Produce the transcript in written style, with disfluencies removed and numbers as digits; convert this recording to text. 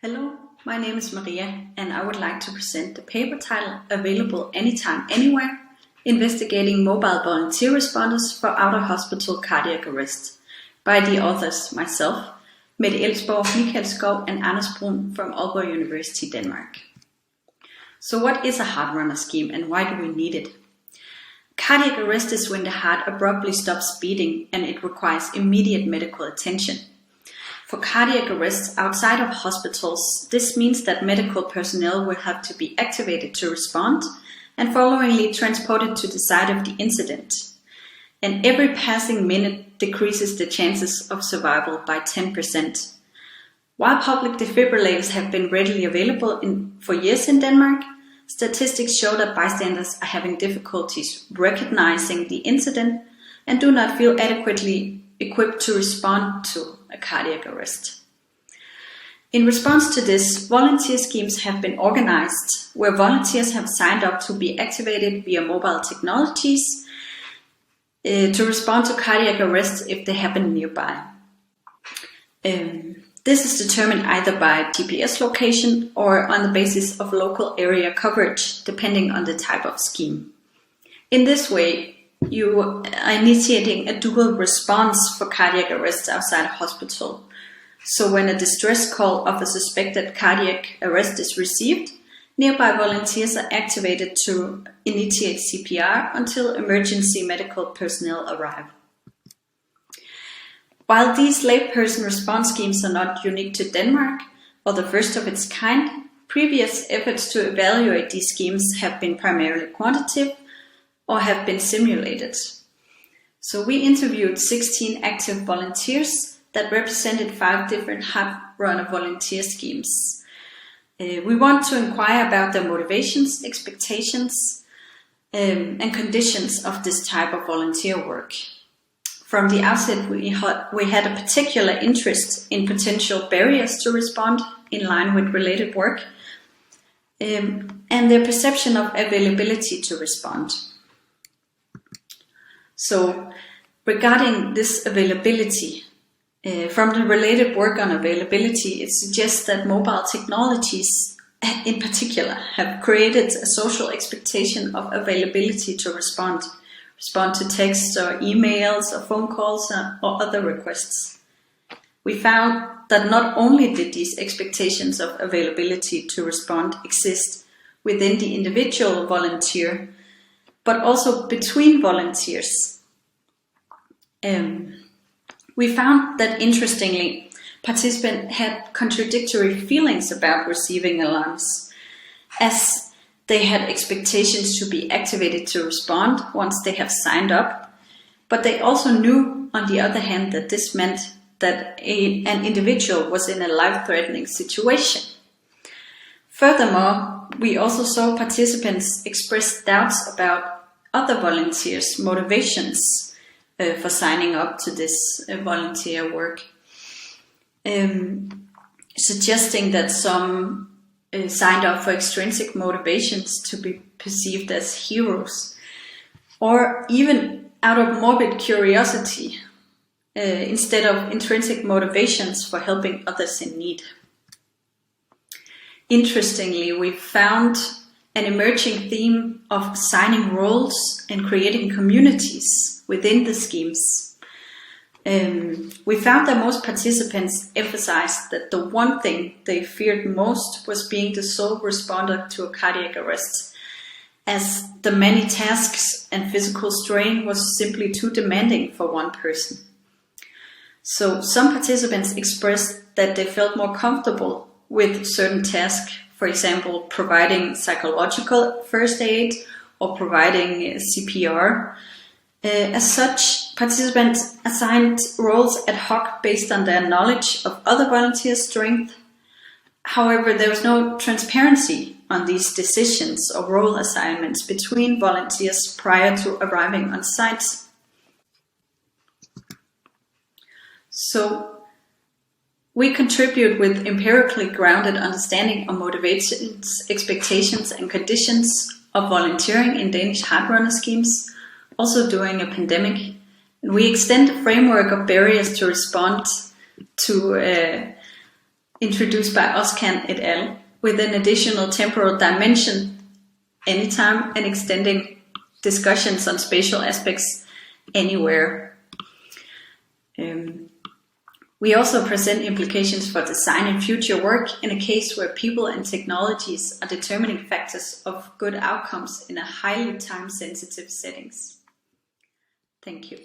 Hello, my name is Maria, and I would like to present the paper title Available Anytime, Anywhere, Investigating Mobile Volunteer Responders for Out-of-Hospital Cardiac Arrest by the authors myself, Mette Elsborg, Michael Skov, and Anders Brun from Aalborg University, Denmark. So what is a heart runner scheme and why do we need it? Cardiac arrest is when the heart abruptly stops beating and it requires immediate medical attention. For cardiac arrests outside of hospitals, this means that medical personnel will have to be activated to respond and followingly transported to the site of the incident. And every passing minute decreases the chances of survival by 10%. While public defibrillators have been readily available for years in Denmark, statistics show that bystanders are having difficulties recognizing the incident and do not feel adequately equipped to respond to a cardiac arrest. In response to this, volunteer schemes have been organized where volunteers have signed up to be activated via mobile technologies to respond to cardiac arrests if they happen nearby. This is determined either by GPS location or on the basis of local area coverage, depending on the type of scheme. In this way, you are initiating a dual response for cardiac arrests outside a hospital. So when a distress call of a suspected cardiac arrest is received, nearby volunteers are activated to initiate CPR until emergency medical personnel arrive. While these layperson response schemes are not unique to Denmark or the first of its kind, previous efforts to evaluate these schemes have been primarily quantitative or have been simulated. So we interviewed 16 active volunteers that represented 5 different heart runner volunteer schemes. We want to inquire about their motivations, expectations, and conditions of this type of volunteer work. From the outset, we had a particular interest in potential barriers to respond in line with related work, and their perception of availability to respond. So, regarding this availability, from the related work on availability, it suggests that mobile technologies in particular have created a social expectation of availability to respond to texts or emails or phone calls or other requests. We found that not only did these expectations of availability to respond exist within the individual volunteer, but also between volunteers. We found that, interestingly, participants had contradictory feelings about receiving alarms, as they had expectations to be activated to respond once they have signed up, but they also knew, on the other hand, that this meant that an individual was in a life-threatening situation. Furthermore, we also saw participants express doubts about other volunteers' motivations for signing up to this volunteer work, suggesting that some signed up for extrinsic motivations to be perceived as heroes, or even out of morbid curiosity instead of intrinsic motivations for helping others in need. Interestingly, we found an emerging theme of assigning roles and creating communities within the schemes. We found that most participants emphasized that the one thing they feared most was being the sole responder to a cardiac arrest, as the many tasks and physical strain was simply too demanding for one person. So some participants expressed that they felt more comfortable with certain tasks, for example, providing psychological first aid or providing CPR. As such, participants assigned roles ad hoc based on their knowledge of other volunteers' strength. However, there was no transparency on these decisions or role assignments between volunteers prior to arriving on site. So, we contribute with empirically grounded understanding of motivations, expectations, and conditions of volunteering in Danish heart runner schemes, also during a pandemic. And we extend the framework of barriers to respond to introduced by Oscan et al., with an additional temporal dimension anytime and extending discussions on spatial aspects anywhere. We also present implications for design in future work in a case where people and technologies are determining factors of good outcomes in a highly time-sensitive settings. Thank you.